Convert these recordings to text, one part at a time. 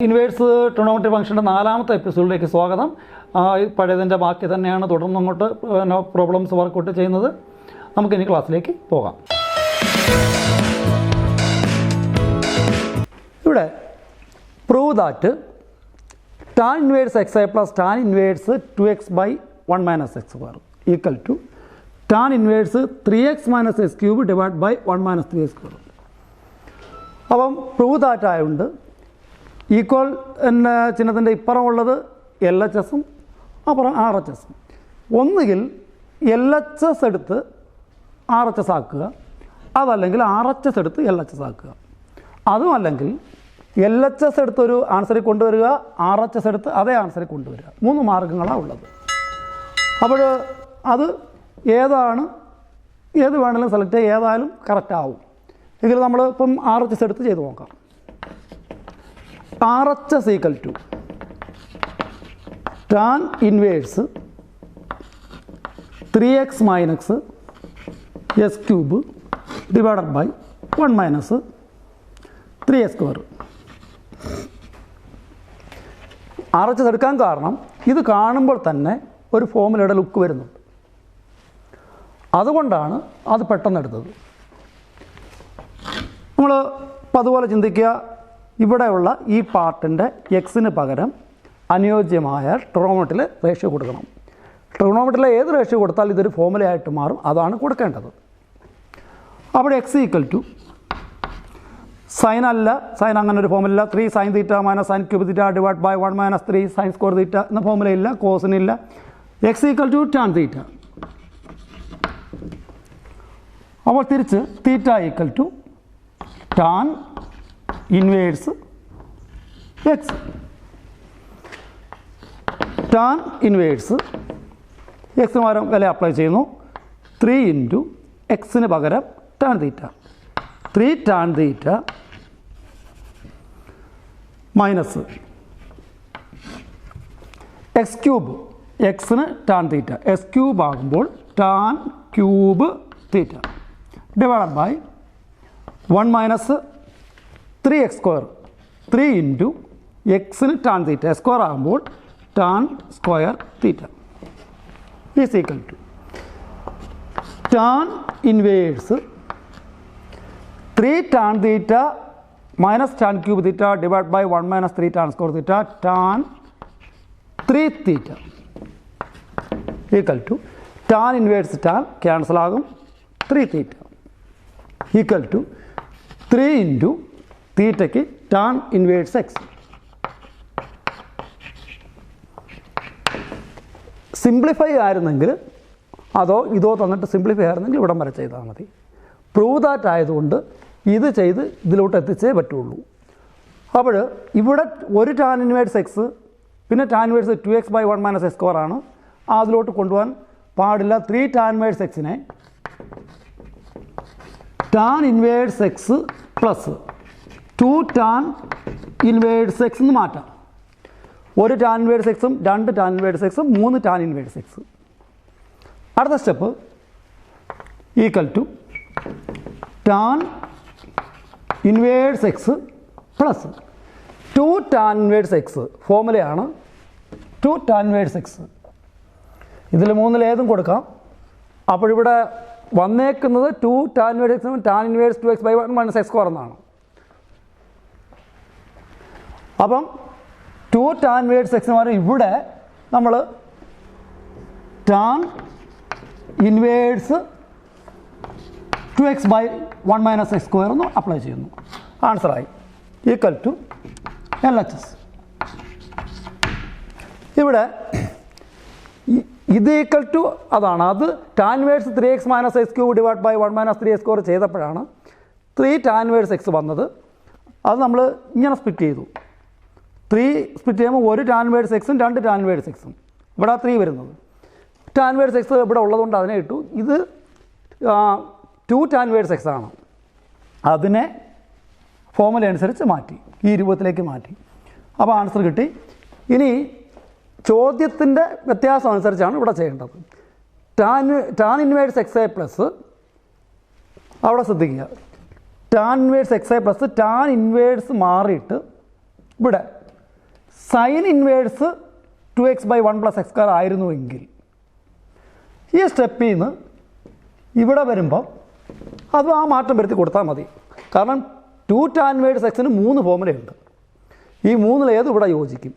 Inverse trigonometry ഫംഗ്ഷൻ്റെ 4ാമത്തെ എപ്പിസോഡിലേക്ക് സ്വാഗതം. പഴയതിൻ്റെ ബാക്കി തന്നെയാണ് തുടർന്ന് അങ്ങോട്ട് പ്രോബ്ലംസ് വർക്കൗട്ട് ചെയ്യുന്നത്. നമുക്കിനി ക്ലാസ്സിലേക്ക് പോകാം. ഇവിടെ prove that tan inverse x ഐ plus tan inverse 2x by 1 minus x square equal to tan inverse 3x minus x cube divide by 1 minus 3x square. അപ്പം പ്രൂവ് ദാറ്റ് ആയതുകൊണ്ട് ഈക്വൽ എന്ന ചിഹ്നത്തിൻ്റെ ഇപ്പുറമുള്ളത് LHS അപ്പുറം RHS. ഒന്നുകിൽ LHS എടുത്ത് RHS ആക്കുക, അതല്ലെങ്കിൽ RHS എടുത്ത് LHS ആക്കുക. അതുമല്ലെങ്കിൽ LHS എടുത്തൊരു ആൻസറിൽ കൊണ്ടുവരിക, RHS എടുത്ത് അതേ ആൻസറിൽ കൊണ്ടുവരിക. 3 മാർഗ്ഗങ്ങളാണ് ഉള്ളത്. അപ്പോൾ അത് ഏത് വേണമെങ്കിലും സെലക്ട് ചെയ്യുക, ഏതായാലും കറക്റ്റ് ആവും. എങ്കിൽ നമ്മൾ ഇപ്പം RHS എടുത്ത് ചെയ്ത് നോക്കാം. RHS equal to tan inverse 3x minus x cube divided by 1 minus 3x square. RHS എടുക്കാൻ കാരണം ഇത് കാണുമ്പോൾ തന്നെ ഒരു ഫോമുലയുടെ ലുക്ക് വരുന്നുണ്ട്, അതുകൊണ്ടാണ് അത് പെട്ടെന്ന് എടുത്തത്. നമ്മൾ അതുപോലെ ചിന്തിക്കുക, ഇവിടെയുള്ള ഈ പാർട്ടിൻ്റെ എക്സിന് പകരം അനുയോജ്യമായ ട്രിഗണോമെട്രിയിൽ റേഷ്യോ കൊടുക്കണം. ട്രിഗണോമെട്രിയിലെ ഏത് റേഷ്യോ കൊടുത്താൽ ഇതൊരു ഫോമുലയായിട്ട് മാറും, അതാണ് കൊടുക്കേണ്ടത്. അവിടെ എക്സ് ഈക്വൽ ടു സൈൻ അല്ല, സൈൻ അങ്ങനെ ഒരു formula 3 sine theta minus sine cube theta divide by 1 minus 3 sine square theta എന്ന ഫോമുലയില്ല, കോസിനില്ല. X equal to tan theta. അപ്പോൾ തിരിച്ച് theta equal to tan inverse x. Tan inverse എക്സിന് പകരം വില അപ്ലൈ ചെയ്യുന്നു. 3 ഇൻറ്റു എക്സിന് പകരം tan theta, 3 tan theta minus x cube, എക്സിന് ടാൻ തീറ്റ, എക്സ് ക്യൂബ് ആകുമ്പോൾ tan cube theta divide by 1 minus 3x square, 3 into എക്സിന് ടാൻ തീറ്റ, എക്സ് സ്ക്വയർ ആകുമ്പോൾ tan square theta is equal to tan inverse 3 tan theta minus tan cube theta divide by 1 minus 3 tan square theta tan 3 theta equal to tan inverse tan cancel ആകും, 3 theta equal to 3 into തീറ്റയ്ക്ക് tan inverse x. Simplify ആയിരുന്നെങ്കിൽ അതോ ഇതോ തന്നിട്ട് simplify ആയിരുന്നെങ്കിൽ ഇവിടം വരെ ചെയ്താൽ മതി. പ്രൂവ് ദാറ്റ് ആയതുകൊണ്ട് ഇത് ചെയ്ത് ഇതിലോട്ട് എത്തിച്ചേ പറ്റുള്ളൂ. അപ്പോൾ ഇവിടെ ഒരു ടാൻ ഇൻവേഴ്സ് എക്സ് പിന്നെ tan inverse 2x by 1 minus x square ആണ്, അതിലോട്ട് കൊണ്ടുപോകാൻ പാടില്ല. 3 ടാൻ ഇൻവേഴ്സ് എക്സിനെ tan inverse x plus 2 tan inverse x എന്ന് മാറ്റാം. ഒരു ടാൻ ഇൻവേഴ്സ് എക്സും 2 ടാൻ ഇൻവേഴ്സ് എക്സും 3 ടാൻ ഇൻവേഴ്സ് എക്സ്. അടുത്ത step equal to tan inverse x plus 2 tan inverse x. ഫോമുലയാണ് 2 ടാൻ ഇൻവേഴ്സ് എക്സ്. ഇതിൽ 3-ൽ ഏതും കൊടുക്കാം. അപ്പോഴിവിടെ വന്നേക്കുന്നത് 2 ടാൻ ഇൻവേഴ്സ് എക്സും tan inverse 2x by 1 minus x square എന്നാണ്. അപ്പം 2 ടാൻ ഇൻവേഴ്സ് എക്സിന് പകരം ഇവിടെ നമ്മൾ tan inverse 2x by 1 minus x square എന്ന് അപ്ലൈ ചെയ്യുന്നു. ആൻസറായി ഈക്വൽ ടു LHS. ഇവിടെ ഇത് ഈക്വൽ ടു അതാണ്, അത് tan inverse 3x minus x cube divide by 1 minus 3x square ചെയ്തപ്പോഴാണ് 3 ടാൻ ഇൻവേഴ്സ് എക്സ് വന്നത്. അത് നമ്മൾ ഇങ്ങനെ സ്പ്ലിറ്റ് ചെയ്തു. 3 സ്പ്ലിറ്റ് ചെയ്യുമ്പോൾ ഒരു ടാൻ ഇൻവേഴ്സ് എക്സും 2 ടാൻ ഇൻവേഴ്സ് എക്സും, ഇവിടെ 3 വരുന്നത്. ടാൻ ഇൻവേഴ്സ് എക്സ് ഇവിടെ ഉള്ളതുകൊണ്ട് അതിനെ ഇട്ടു. ഇത് 2 ടാൻ ഇൻവേഴ്സ് എക്സ് ആണ്, അതിനെ ഫോമുല അനുസരിച്ച് മാറ്റി, ഈ രൂപത്തിലേക്ക് മാറ്റി. അപ്പോൾ ആൻസർ കിട്ടി. ഇനി ചോദ്യത്തിൻ്റെ വ്യത്യാസം അനുസരിച്ചാണ് ഇവിടെ ചെയ്യേണ്ടത്. ടാൻ ഇൻവേഴ്സ് എക്സ് ഐ പ്ലസ്, അവിടെ ശ്രദ്ധിക്കുക, ടാൻ ഇൻവേഴ്സ് എക്സ് ഐ പ്ലസ് ടാൻ ഇൻവേഴ്സ് മാറിയിട്ട് ഇവിടെ സൈൻ ഇൻവേഴ്സ് 2x/1 + x² ആയിരുന്നുവെങ്കിൽ ഈ സ്റ്റെപ്പിൽ നിന്ന് ഇവിടെ വരുമ്പോൾ അത് ആ മാറ്റം വരുത്തി കൊടുത്താൽ മതി. കാരണം 2 tan ഇൻവേഴ്സ് എക്സിന് 3 ഫോർമുലയുണ്ട്. ഈ മൂന്നിലേത് ഇവിടെ യോജിക്കും.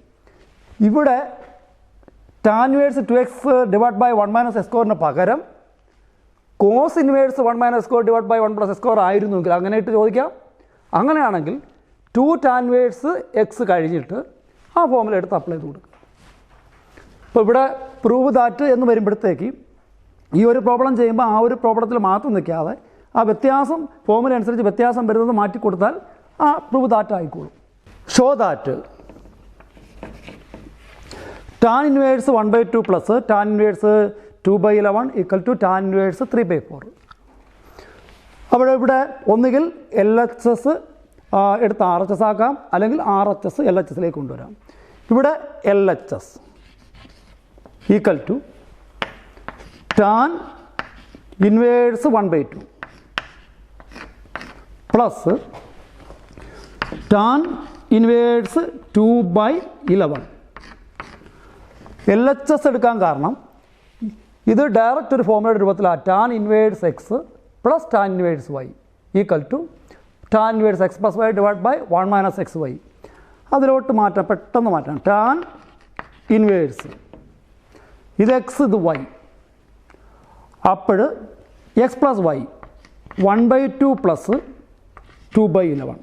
ഇവിടെ tan ഇൻവേഴ്സ് 2x/1 - x² പകരം കോസ് ഇൻവേഴ്സ് 1 - x² / 1 + x² ആയിരുന്നുവെങ്കിൽ അങ്ങനെ ഇട്ട് ചോദിക്കാം. അങ്ങനെയാണെങ്കിൽ 2 tan ഇൻവേഴ്സ് എക്സ് കഴിഞ്ഞിട്ട് ആ ഫോർമുല എടുത്ത് അപ്ലൈ ചെയ്ത് കൊടുക്കുക. അപ്പോൾ ഇവിടെ പ്രൂവ് ദാറ്റ് എന്ന് വരുമ്പോഴത്തേക്ക് ഈ ഒരു പ്രോബ്ലം ചെയ്യുമ്പോൾ ആ ഒരു പ്രോബ്ലത്തിൽ മാത്രം നിൽക്കാതെ ആ വ്യത്യാസം ഫോർമുല അനുസരിച്ച് വ്യത്യാസം വരുന്നത് മാറ്റിക്കൊടുത്താൽ ആ പ്രൂവ് ദാറ്റ് ആയിക്കോളും. Show that tan inverse 1/2 plus tan inverse 2/11 = tan inverse 3/4. അപ്പോൾ ഇവിടെ ഒന്നുകിൽ LHS എടുത്ത് RHS ആക്കാം, അല്ലെങ്കിൽ RHS LHSലേക്ക് കൊണ്ടുവരാം. ഇവിടെ LHS = tan inverse 1/2 plus tan inverse 2/11. LHS എടുക്കാൻ കാരണം ഇത് ഡയറക്റ്റ് ഒരു ഫോർമുലയുടെ രൂപത്തിലാണ്. tan inverse x plus tan inverse y = tan inverse x + y / 1 - xy. അതിലോട്ട് മാറ്റാം, പെട്ടെന്ന് മാറ്റാം. tan ഇൻവേഴ്സ് ഇത് എക്സ്, ഇത് വൈ. അപ്പോൾ x + y 1/2 plus 2/11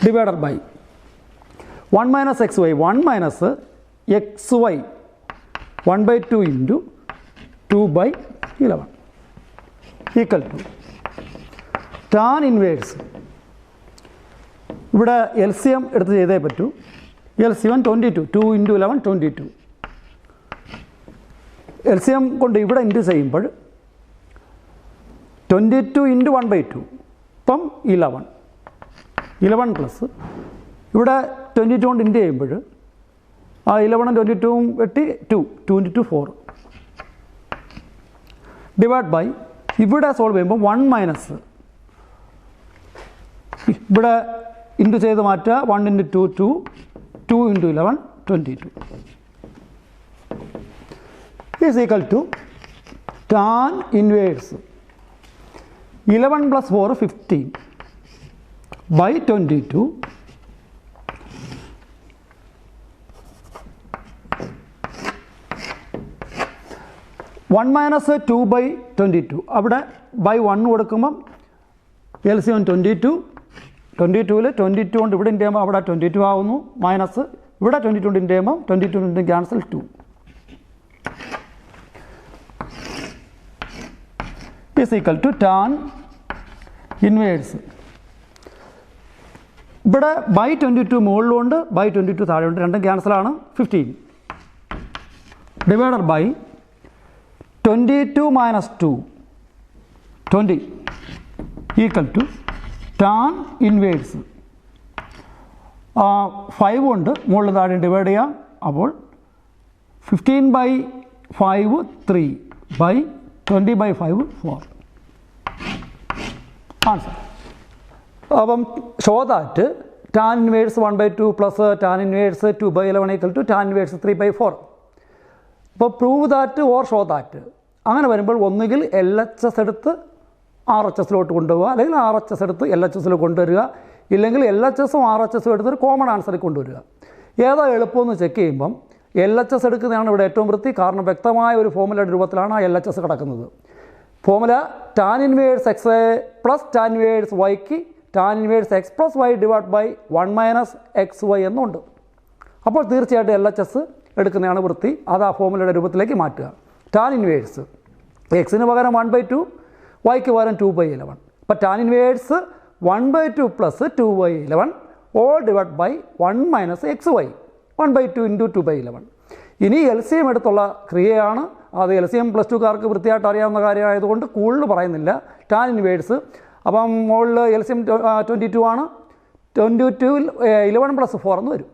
divided by 1 - xy 1 - xy 1/2 × 2/11 = tan inverse. ഇവിടെ LCM എടുത്ത് ചെയ്തേ പറ്റൂ. LCM 22, 2 × 11 22. LCM കൊണ്ട് ഇവിടെ ഇൻറ്റു ചെയ്യുമ്പോൾ 22 × 1/2 ഇപ്പം 11 പ്ലസ് ഇവിടെ 22 കൊണ്ട് ഇൻറ്റു ചെയ്യുമ്പോൾ ആ 11 22 വെട്ടി 2 × 2 4 ഡിവൈഡ് ബൈ ഇവിടെ സോൾവ് ചെയ്യുമ്പോൾ 1 ഇവിടെ ഇൻറ്റു ചെയ്ത് മാറ്റുക. 1 × 2 2, 2 × 11 22 = tan ഇൻവേഴ്സ് 11 + 4 15 by 22 1 - 2/22. അവിടെ ബൈ 1 കൊടുക്കുമ്പം LCM 22. 22ൽ 22 കൊണ്ട് ഇവിടെ ഇൻറ്റു ചെയ്യുമ്പോൾ അവിടെ 22 ആവുന്നു. മൈനസ് ഇവിടെ 22 കൊണ്ട് ഇൻറ്റു ചെയ്യുമ്പോൾ 22 ക്യാൻസൽ 2 = tan ഇൻവേഴ്സ്. ഇവിടെ ബൈ 22 മുകളിലുണ്ട്, ബൈ 22 താഴെയുണ്ട്, രണ്ടും ക്യാൻസലാണ്. 15 ഡിവൈഡഡ് ബൈ 22 - 2 20 = tan ഇൻവേഴ്സ്. 5 കൊണ്ട് മുകളിൽ താഴെ ഡിവൈഡ് ചെയ്യാം. അപ്പോൾ 15/5 3 ബൈ 20/5 4 ആൻസർ. അപ്പം show that tan inverse 1/2 plus tan inverse 2/11 = tan inverse 3/4. അപ്പോൾ prove that or show that അങ്ങനെ വരുമ്പോൾ ഒന്നുകിൽ LHS എടുത്ത് RHSലോട്ട് കൊണ്ടുപോവുക, അല്ലെങ്കിൽ RHS എടുത്ത് LHSൽ കൊണ്ടുവരിക, ഇല്ലെങ്കിൽ LHSും RHSും എടുത്തൊരു കോമൺ ആൻസറിൽ കൊണ്ടുവരിക. ഏതോ എളുപ്പമെന്ന് ചെക്ക് ചെയ്യുമ്പം LHS എടുക്കുന്നതാണ് ഇവിടെ ഏറ്റവും വൃത്തി. കാരണം വ്യക്തമായ ഒരു ഫോർമുലയുടെ രൂപത്തിലാണ് ആ LHS കിടക്കുന്നത്. Formula tan inverse x plus tan inverse വൈക്ക് tan inverse x + y / 1 - xy എന്നുണ്ട്. അപ്പോൾ തീർച്ചയായിട്ടും LHS എടുക്കുന്നതാണ് വൃത്തി. അത് ആ ഫോർമുലയുടെ രൂപത്തിലേക്ക് മാറ്റുക. tan ഇൻവേഴ്സ് എക്സിന് പകരം 1/2, വൈക്ക് പകരം 2/11. അപ്പോൾ tan inverse 1/2 plus 2/11 all divide by 1 - xy 1/2 × 2/11. ഇനി LCM എടുത്തുള്ള ക്രിയയാണ്. അത് LCM +2കാർക്ക് വൃത്തിയായിട്ട് അറിയാവുന്ന കാര്യമായതുകൊണ്ട് കൂടുതൽ പറയുന്നില്ല. tan ഇൻവേഴ്സ് അപ്പം മുകളിൽ LCM 22 ആണ്. 22ൽ 11 + 4 എന്ന് വരും.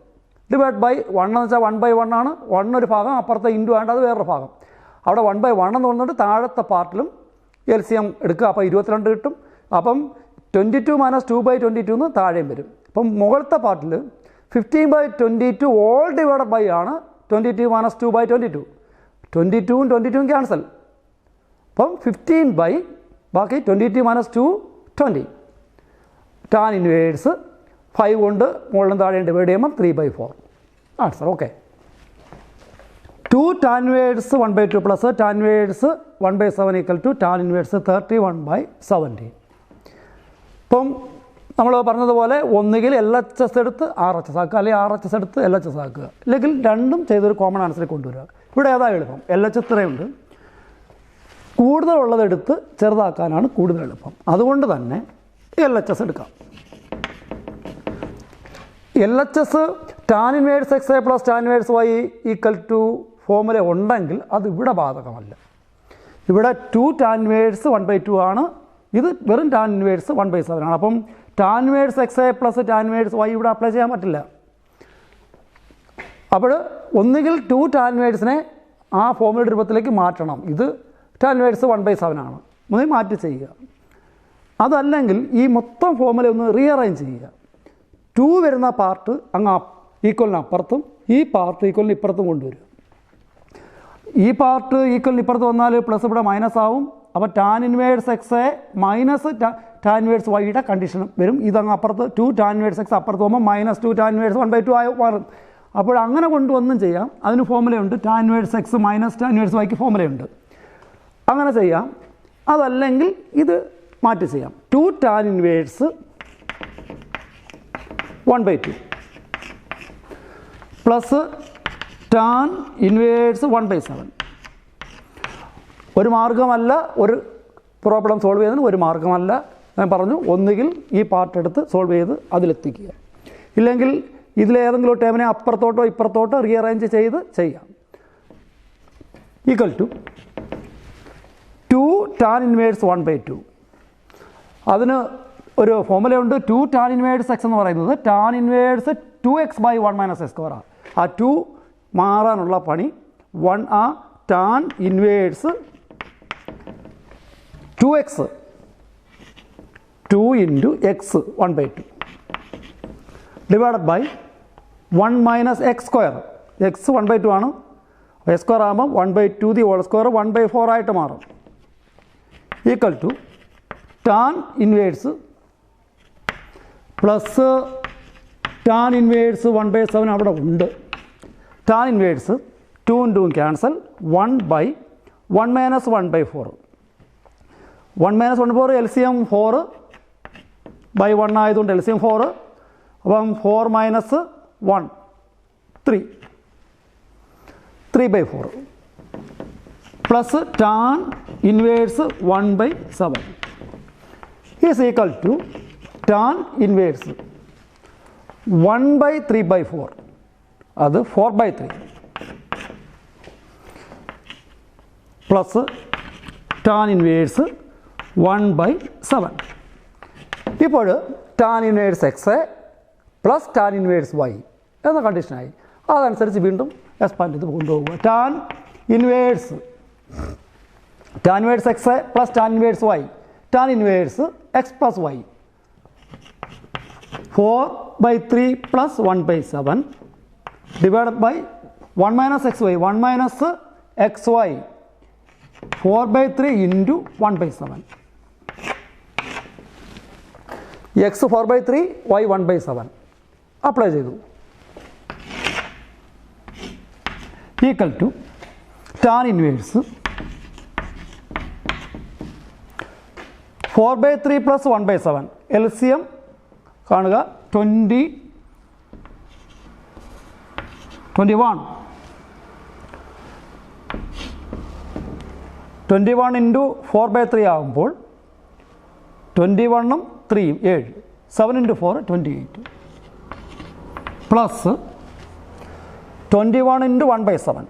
ഡിവൈഡ് ബൈ 1 എന്ന് വെച്ചാൽ 1/1 ആണ്. 1 ഒരു ഭാഗം, അപ്പുറത്തെ ഇൻറ്റു ആണ്ട് അത് വേറൊരു ഭാഗം. അവിടെ 1/1 എന്ന് പറഞ്ഞിട്ട് താഴത്തെ പാർട്ടിലും LCM എടുക്കുക. അപ്പോൾ 22 കിട്ടും. അപ്പം 22 - 2/22 എന്ന് താഴെയും വരും. അപ്പം മുകളിലത്തെ പാർട്ടിൽ 15/22 all divided by ആണ് 22 minus 2/22. 22 22 ക്യാൻസൽ. അപ്പം 15 ബാക്കി 22 minus 2 20. ടാൻ ഇൻവേഴ്സ് 5 കൊണ്ട് മുകളിലും താഴെയും ഡിവൈഡ് ചെയ്യുമ്പോൾ 3/4 answer. Okay. 2 tan inverse 1/2 plus tan inverse 1/7 equal to tan inverse 31/70. ഇപ്പം നമ്മൾ പറഞ്ഞതുപോലെ ഒന്നുകിൽ LHS എടുത്ത് RHS ആക്കുക, അല്ലെങ്കിൽ RHS എടുത്ത് LHS ആക്കുക, അല്ലെങ്കിൽ രണ്ടും ചെയ്തൊരു കോമൺ ആൻസറിൽ കൊണ്ടുവരിക. ഇവിടെ ഏതാ എളുപ്പം? LHS ഇത്രയുണ്ട്. കൂടുതലുള്ളതെടുത്ത് ചെറുതാക്കാനാണ് കൂടുതൽ എളുപ്പം. അതുകൊണ്ട് തന്നെ LHS എടുക്കാം. LHS tan inverse XA plus tan inverse Y equal to formula ഉണ്ടെങ്കിൽ അത് ഇവിടെ ബാധകമല്ല. ഇവിടെ 2 ടാൻ ഇൻവേഴ്സ് 1/2 ആണ്, ഇത് വെറും ടാൻ ഇൻവേഴ്സ് 1/7 ആണ്. അപ്പം tan inverse XA plus tan inverse Y ഇവിടെ അപ്ലൈ ചെയ്യാൻ പറ്റില്ല. അപ്പോൾ ഒന്നുകിൽ 2 ടാൻ ഇൻവേഴ്സിനെ ആ ഫോർമുലയുടെ രൂപത്തിലേക്ക് മാറ്റണം. ഇത് ടാൻ ഇൻവേഴ്സ് 1/7 ആണ്, ഒന്നുകിൽ മാറ്റി ചെയ്യുക. അതല്ലെങ്കിൽ ഈ മൊത്തം ഫോർമുല ഒന്ന് റീഅറേഞ്ച് ചെയ്യുക. 2 വരുന്ന പാർട്ട് അങ്ങ് ഈക്വലിന് അപ്പുറത്തും ഈ പാർട്ട് ഈക്വലിന് ഇപ്പുറത്തും കൊണ്ടുവരിക. ഈ പാർട്ട് ഈക്വലിന് ഇപ്പുറത്ത് വന്നാൽ പ്ലസ് ഇവിടെ മൈനസ് ആവും. അപ്പോൾ tan inverse XA minus tan inverse Yയുടെ കണ്ടീഷൻ വരും. ഇതങ്ങ് അപ്പുറത്ത് 2 ടാൻ ഇൻവേഴ്സ് X അപ്പുറത്ത് പോകുമ്പോൾ മൈനസ് 2 ടാൻ ഇൻവേഴ്സ് 1/2 ആയി മാറും. അപ്പോൾ അങ്ങനെ കൊണ്ടുവന്നും ചെയ്യാം. അതിന് ഫോർമുലയുണ്ട്. Tan inverse X minus tan inverse Yക്ക് ഫോർമുലയുണ്ട്. അങ്ങനെ ചെയ്യാം. അതല്ലെങ്കിൽ ഇത് മാറ്റി ചെയ്യാം. 2 tan inverse 1/2 plus tan inverse 1/7. ഒരു മാർഗ്ഗമല്ല, ഒരു പ്രോബ്ലം സോൾവ് ചെയ്യുന്നതിന് ഒരു മാർഗ്ഗമല്ല. ഞാൻ പറഞ്ഞു, ഒന്നുകിൽ ഈ പാർട്ട് എടുത്ത് സോൾവ് ചെയ്ത് അതിലെത്തിക്കുക, ഇല്ലെങ്കിൽ ഇതിലേതെങ്കിലും ഒരു ടേമിനെ അപ്പുറത്തോട്ടോ ഇപ്പുറത്തോട്ടോ റീഅറേഞ്ച് ചെയ്ത് ചെയ്യാം. Equal to 2 tan inverse 1/2. അതിന് ഒരു ഫോർമുലയുണ്ട്. 2 ടാൻ ഇൻവേഴ്സ് X എന്ന് പറയുന്നത് ടാൻ ഇൻവേഴ്സ് 2x/1 - x². ആ 2 മാറാനുള്ള പണി 1 ആ tan inverse 2x 2 × x 1/2 divided by 1 - x². x 1/2 ആണ്. x² ആകുമ്പോൾ 1/2 ദി ഹോൾ സ്ക്വയർ 1/4 ആയിട്ട് മാറും. Equal to tan inverse plus tan inverse 1/7 അവിടെ ഉണ്ട്. Tan inverse 2 × 2 cancel 1/1 - 1/4. 1 - 1/4 LCM 4/1 ആയതുകൊണ്ട് LCM 4. അപ്പം 4 - 1 3 3/4 plus tan inverse 1/7 is equal to tan inverse 1/3/4. അത് 4/3 plus tan inverse 1/7. ഇപ്പോൾ tan inverse XA plus tan inverse Y എന്ന കണ്ടീഷനായി. അതനുസരിച്ച് വീണ്ടും എക്സ്പാൻഡ് ചെയ്ത് കൊണ്ടുപോകുക. Tan inverse XA plus tan inverse Y, tan inverse X plus Y 4/3 plus 1/7 divided by 1 - XY 1 - XY 4/3 × 1/7. X 4/3 Y 1/7 apply ചെയ്തു. Equal to tan inverse 4/3 plus 1/7 LCM കാണുക 21 × 4/3 ആകുമ്പോൾ 21ഉം 3ഉം 7 7 × 4 28 plus 21 × 1/7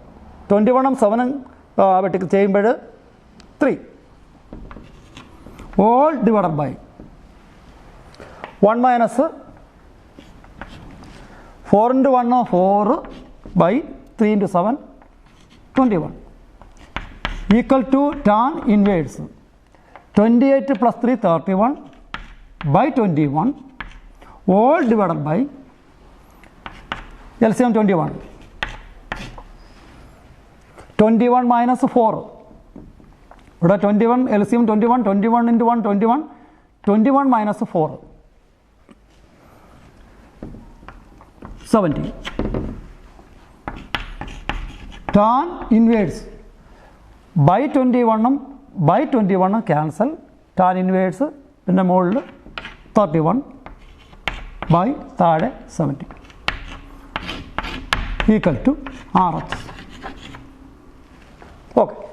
21ഉം 7ഉം വെട്ടി ചെയ്യുമ്പോൾ 3 all divided by 1 minus 4 × 1 4 by 3 × 7 21 equal to tan inverse 28 plus 3 31 by 21 all divided by LCM 21. 21 minus 4. ഇവിടെ 21 LCM 21, 21 into 1 21, 21 minus 4 70. Tan inverse by 21 by 21 cancel, tan inverse പിന്നെ മുകളിൽ 31 by താഴെ 70 equal to RH. Okay.